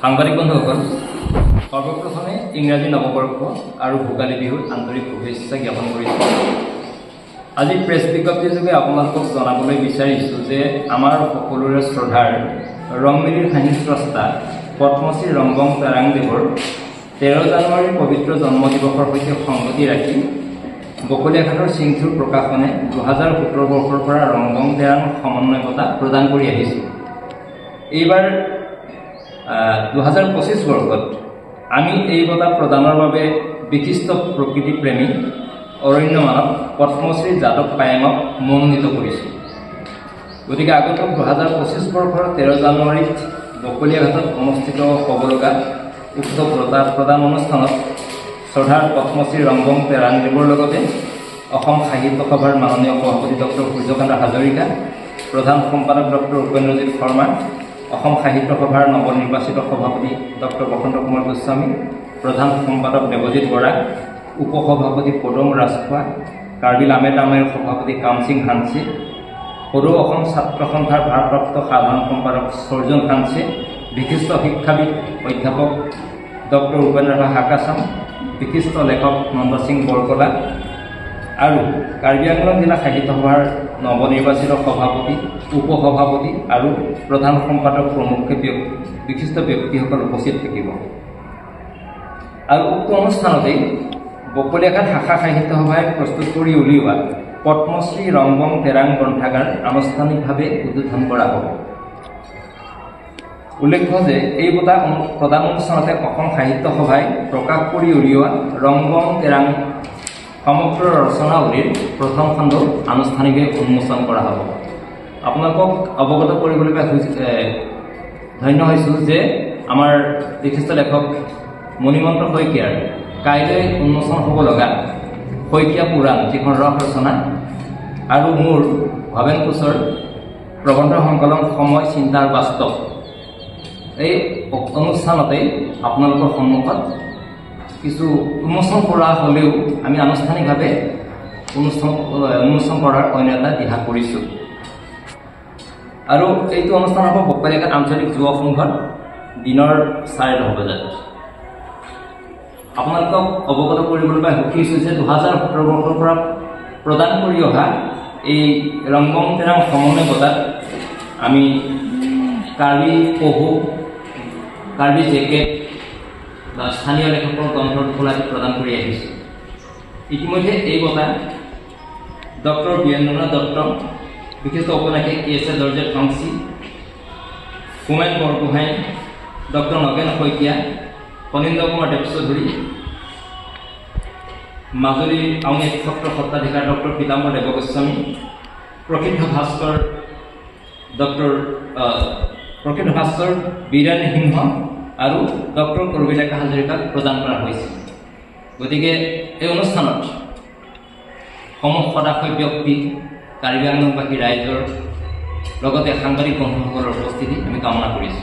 সাংবাদিক বন্ধুসকল, সৰ্বপ্ৰথমে ইংৰাজী নববৰ্ষ আৰু ভোগালী বিহুৰ আন্তৰিক শুভেচ্ছা জ্ঞাপন কৰিছোঁ। আজি প্ৰেছ বিজ্ঞপ্তিযোগে আপোনালোকক জনাবলৈ বিচাৰিছোঁ যে আমাৰ সকলোৰে শ্ৰদ্ধাৰ ৰংমিলিৰ হাঁহিৰ স্ৰষ্টা পদ্মশ্ৰী ৰংবং তেৰাংদেৱৰ 13 জানুৱাৰীৰ পবিত্ৰ জন্মদিৱসৰ সৈতে সংগতি ৰাখি বকলিয়াঘাটৰ সিংথুৰ প্ৰকাশনে 2017 বৰ্ষৰ পৰা ৰংবং তেৰাং সমন্বয় বঁটা প্ৰদান কৰি আহিছে। এইবাৰ 2025 বৰ্ষত আমি এই বঁটা প্ৰদানৰ বাবে বিশিষ্ট প্ৰকৃতি প্ৰেমী অৰণ্য মানৱ পদ্মশ্ৰী যাদৱ পায়েঙক মনোনীত কৰিছোঁ। গতিকে আগন্তুক 2025 বৰ্ষৰ 13 জানুৱাৰীত বকলিয়াঘাটত অনুষ্ঠিত হ'ব লগা উক্ত বঁটা প্ৰদান অনুষ্ঠানত শ্ৰদ্ধাৰ পদ্মশ্ৰী ৰংবং তেৰাংদেৱৰ লগতে অসম সাহিত্য সভাৰ মাননীয় সভাপতি ডক্টৰ সূৰ্যকান্ত হাজৰিকা, প্ৰধান সম্পাদক ডক্টৰ উপেন্দ্ৰজিৎ শৰ্মা, অসম সাহিত্য সভাৰ নৱনিৰ্বাচিত সভাপতি ডক্টৰ বসন্ত কুমাৰ গোস্বামী, প্ৰধান সম্পাদক দেৱজিৎ বৰা, উপসভাপতি পদম ৰাজখোৱা, কাৰ্বি লামেট আমেৰ সভাপতি কামসিং হানছে, সদৌ অসম ছাত্ৰ সন্থাৰ ভাৰপ্ৰাপ্ত সাধাৰণ সম্পাদক সৰ্জন হানছে, বিশিষ্ট শিক্ষাবিদ অধ্যাপক ডক্টৰ উপেন্দ্ৰনাথ হাকাচাম, বিশিষ্ট লেখক নন্দ সিং বৰকলা আৰু কাৰ্বি আংলং জিলা সাহিত্য সভাৰ নৱনিৰ্বাচিত সভাপতি, উপসভাপতি আৰু প্ৰধান সম্পাদক প্ৰমুখ বিশিষ্ট ব্যক্তিসকল উপস্থিত থাকিব। আৰু উক্ত অনুষ্ঠানতেই বকলিয়াঘাট শাখা সাহিত্য সভাই প্ৰস্তুত কৰি উলিওৱা পদ্মশ্ৰী ৰংবং তেৰাং গ্ৰন্থাগাৰ আনুষ্ঠানিকভাৱে উদ্বোধন কৰা হ'ব। উল্লেখ্য যে এই বঁটা প্ৰদান অনুষ্ঠানতে অসম সাহিত্য সভাই প্ৰকাশ কৰি উলিওৱা ৰংবং তেৰাং সমগ্ৰ ৰচনাৱলীৰ প্ৰথম খণ্ড আনুষ্ঠানিকভাৱে উন্মোচন কৰা হ'ব। আপোনালোকক অৱগত কৰিবলৈ ধন্য হৈছোঁ যে আমাৰ বিশিষ্ট লেখক মণিমন্ত শইকীয়াৰ কাইলৈ উন্মোচন হ'ব লগা শইকীয়া পুৰাণ, যিখন ৰস ৰচনা, আৰু মোৰ ভৱেন কোচৰ প্ৰবন্ধ সংকলন সময় চিন্তাৰ বাস্তৱ, এই অনুষ্ঠানতেই আপোনালোকৰ সন্মুখত কিছু উন্মোচন কৰা হ'লেও আমি আনুষ্ঠানিকভাৱে উন্মোচন কৰাৰ অন্য এটা দিহা কৰিছোঁ। আৰু এইটো অনুষ্ঠান হ'ব বকলিয়াঘাট আঞ্চলিক যুৱ সংঘত দিনৰ 10:30 বজাত। আপোনালোকক অৱগত কৰিবলৈ সুখী হৈছোঁ যে 2017 বৰ্ষৰ পৰা প্ৰদান কৰি অহা এই ৰংবং তেৰাং সমন্বয় বঁটাত আমি কাৰ্বি পহু, কাৰ্বি জেকেট বা স্থানীয় লেখকৰ গ্ৰন্থৰ টোপোলা প্ৰদান কৰি আহিছোঁ। ইতিমধ্যে এই বঁটা ডক্টৰ বীৰেন্দ্ৰনাথ দত্ত, বিশিষ্ট ঔপন্যাসিক A.S. জৰ্জেট ফাংচি, হোমেন বৰগোহাঁই, ডক্টৰ নগেন শইকীয়া, ফণীন্দ্ৰ কুমাৰ দেৱচৌধুৰী, মাজুলীৰ আউনী সত্ৰৰ সত্ৰাধিকাৰ ডক্টৰ পীতাম্বৰ দেৱগোস্বামী, প্ৰসিদ্ধ ভাস্কৰ বীৰেন সিংহ আৰু ডক্টৰ কৰবীলেখা হাজৰিকাক প্ৰদান কৰা হৈছিল। গতিকে এই অনুষ্ঠানত সমূহ সদাশয় ব্যক্তি, কাৰ্বি আংলংবাসী ৰাইজৰ লগতে সাংবাদিক বন্ধুসকলৰ উপস্থিতি আমি কামনা কৰিছোঁ।